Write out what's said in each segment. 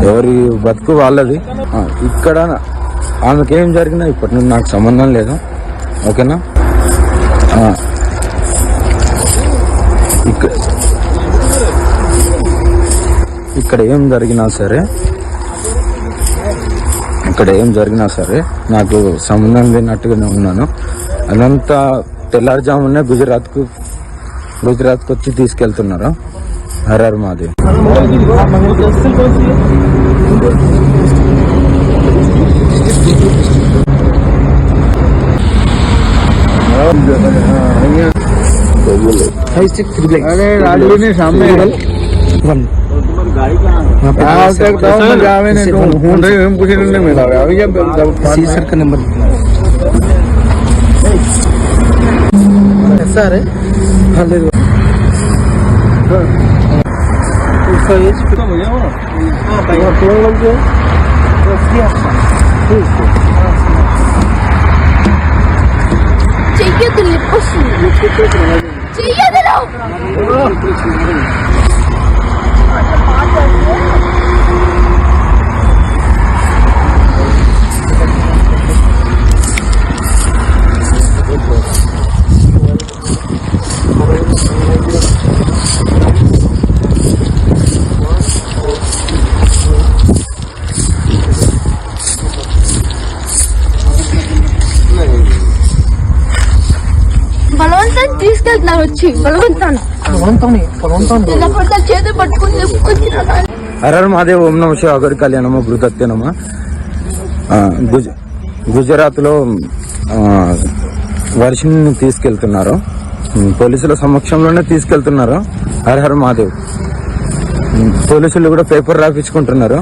ఎవరి బతుకు వాళ్ళది. ఇక్కడ ఆమెకేం జరిగినా ఇప్పటి నుండి నాకు సంబంధం లేదు. ఓకేనా? ఇక్కడ ఏం జరిగినా సరే నాకు సంబంధం లేనట్టుగానే ఉన్నాను. అదంతా తెల్లారుజామునే గుజరాత్కు వచ్చి తీసుకెళ్తున్నారు. హరర్ మాది. తీసుకెళ్తున్నారు వచ్చి చేతి పట్టుకుని. హరర్ మహాదేవ్. ఓం నమః శివాయ. అగరి కళ్యాణమా భృతత్యనమా. గుజరాత్ లో వర్షిని తీసుకెళ్తున్నారు. పోలీసుల సమక్షంలోనే తీసుకెళ్తున్నారు. హర్ మహాదేవ్. పోలీసులు కూడా పేపర్ రాపించుకుంటున్నారు.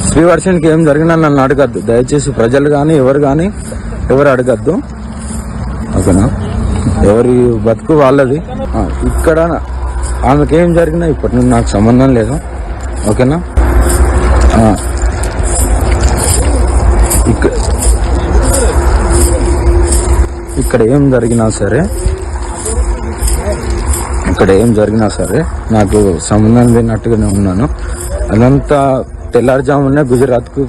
శ్రీవర్షన్కి ఏం జరిగినా నన్ను అడగద్దు దయచేసి. ప్రజలు కానీ ఎవరు అడగద్దు. ఓకేనా? ఎవరి బతుకు వాళ్ళది. ఇక్కడ ఆమెకేం జరిగినా ఇప్పటి నుండి నాకు సంబంధం లేదు. ఓకేనా? ఇక్కడ ఏం జరిగినా సరే నాకు సంబంధం లేనట్టుగానే ఉన్నాను. అదంతా తెల్లారుజామునే గుజరాత్కు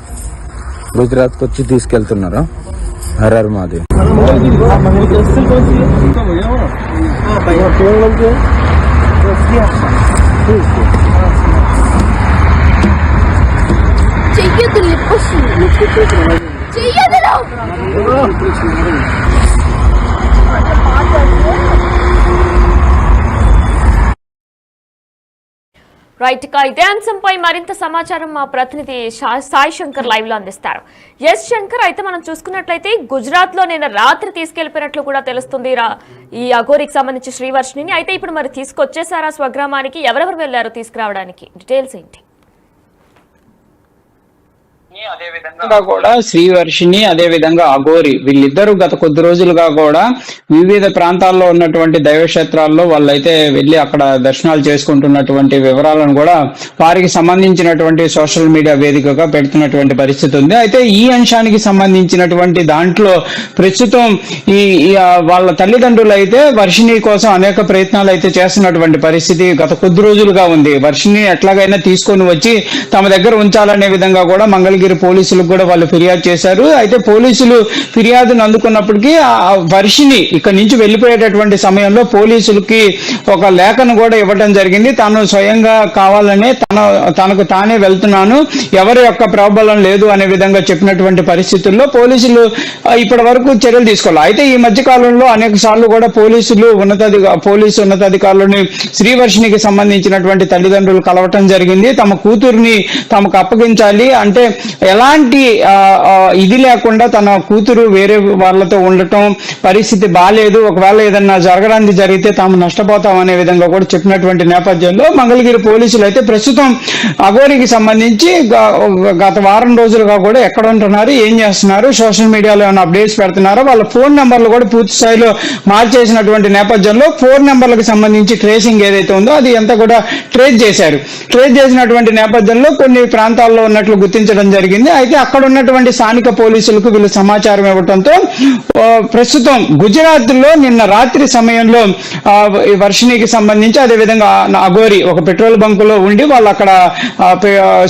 వచ్చి తీసుకెళ్తున్నారు. హరర్ మాది. రైట్. ఇదే అంశంపై మరింత సమాచారం మా ప్రతినిధి సాయి శంకర్ లైవ్ లో అందిస్తారు. ఎస్ శంకర్, అయితే మనం చూసుకున్నట్లయితే గుజరాత్ లో నిన్న రాత్రి తీసుకెళ్లిపోయినట్లు కూడా తెలుస్తుంది ఈ అఘోరికి సంబంధించి శ్రీవర్షిని. అయితే ఇప్పుడు మరి తీసుకొచ్చేసారా స్వగ్రామానికి? ఎవరెవరు వెళ్లారు తీసుకురావడానికి? డీటెయిల్స్ ఏంటి? కూడా శ్రీవర్షిని అదే విధంగా అఘోరి వీళ్ళిద్దరూ గత కొద్ది రోజులుగా కూడా వివిధ ప్రాంతాల్లో ఉన్నటువంటి దైవక్షేత్రాల్లో వాళ్ళైతే వెళ్లి అక్కడ దర్శనాలు చేసుకుంటున్నటువంటి వివరాలను కూడా వారికి సంబంధించినటువంటి సోషల్ మీడియా వేదికగా పెడుతున్నటువంటి పరిస్థితి ఉంది. అయితే ఈ అంశానికి సంబంధించినటువంటి దాంట్లో ప్రస్తుతం ఈ వాళ్ళ తల్లిదండ్రులు అయితే వర్షిని కోసం అనేక ప్రయత్నాలు అయితే చేస్తున్నటువంటి పరిస్థితి గత కొద్ది రోజులుగా ఉంది. వర్షిని ఎట్లాగైనా తీసుకొని వచ్చి తమ దగ్గర ఉంచాలనే విధంగా కూడా మంగళగిరి పోలీసులకు కూడా వాళ్ళు ఫిర్యాదు చేశారు. అయితే పోలీసులు ఫిర్యాదును అందుకున్నప్పటికీ ఆ వర్షిని ఇక్కడి నుంచి వెళ్లిపోయేటటువంటి సమయంలో పోలీసులకి ఒక లేఖను కూడా ఇవ్వడం జరిగింది. తాను స్వయంగా కావాలనే తనకు తానే వెళ్తున్నాను, ఎవరి యొక్క ప్రాబల్యం లేదు అనే విధంగా చెప్పినటువంటి పరిస్థితుల్లో పోలీసులు ఇప్పటి వరకు చర్యలు తీసుకోవాలి. అయితే ఈ మధ్య కాలంలో అనేక సార్లు కూడా పోలీసు ఉన్నతాధికారులని శ్రీవర్షినికి సంబంధించినటువంటి తల్లిదండ్రులు కలవటం జరిగింది. తమ కూతుర్ని తమకు అప్పగించాలి అంటే ఎలాంటి ఇది లేకుండా తన కూతురు వేరే వాళ్ళతో ఉండటం పరిస్థితి బాలేదు, ఒకవేళ ఏదన్నా జరగడానికి జరిగితే తాము నష్టపోతాం అనే విధంగా కూడా చెప్పినటువంటి నేపథ్యంలో మంగళగిరి పోలీసులు అయితే ప్రస్తుతం అఘోరికి సంబంధించి గత వారం రోజులుగా కూడా ఎక్కడ ఉంటున్నారు, ఏం చేస్తున్నారు, సోషల్ మీడియాలో ఏమైనా అప్డేట్స్ పెడుతున్నారో, వాళ్ళ ఫోన్ నెంబర్లు కూడా పూర్తి స్థాయిలో మార్చేసినటువంటి నేపథ్యంలో ఫోన్ నెంబర్లకు సంబంధించి ట్రేసింగ్ ఏదైతే ఉందో అది అంతా కూడా ట్రేస్ చేసినటువంటి నేపథ్యంలో కొన్ని ప్రాంతాల్లో ఉన్నట్లు గుర్తించడం జరిగింది. జరిగింది. అయితే అక్కడ ఉన్నటువంటి స్థానిక పోలీసులకు వీళ్ళు సమాచారం ఇవ్వడంతో ప్రస్తుతం గుజరాత్ లో నిన్న రాత్రి సమయంలో ఈ వర్షిణికి సంబంధించి అదేవిధంగా అఘోరి ఒక పెట్రోల్ బంక్ లో ఉండి వాళ్ళు అక్కడ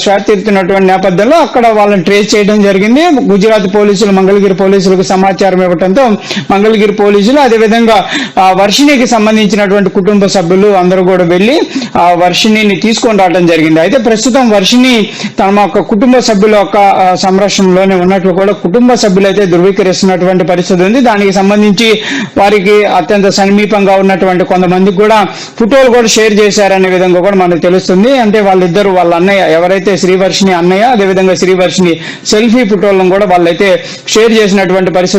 శ్వాస తీరుతున్నటువంటి నేపథ్యంలో అక్కడ వాళ్ళని ట్రేస్ చేయడం జరిగింది. గుజరాత్ పోలీసులు మంగళగిరి పోలీసులకు సమాచారం ఇవ్వడంతో మంగళగిరి పోలీసులు అదేవిధంగా వర్షిణికి సంబంధించినటువంటి కుటుంబ సభ్యులు అందరూ కూడా వెళ్లి ఆ వర్షిణిని తీసుకొని రావడం జరిగింది. అయితే ప్రస్తుతం వర్షిణి తమ యొక్క కుటుంబ సభ్యుల యొక్క సంరక్షణలోనే ఉన్నట్లు కూడా కుటుంబ సభ్యులు అయితే ధృవీకరిస్తున్నటువంటి పరిస్థితి ఉంది. దానికి సంబంధించి వారికి అత్యంత సమీపంగా ఉన్నటువంటి కొంతమందికి కూడా ఫోటోలు కూడా షేర్ చేశారనే విధంగా కూడా మనకు తెలుస్తుంది. అంటే వాళ్ళిద్దరు వాళ్ళ అన్నయ్య ఎవరైతే శ్రీవర్షిణి అన్నయ్య అదేవిధంగా శ్రీవర్షిణి సెల్ఫీ ఫోటోలను కూడా వాళ్ళైతే షేర్ చేసినటువంటి పరిస్థితి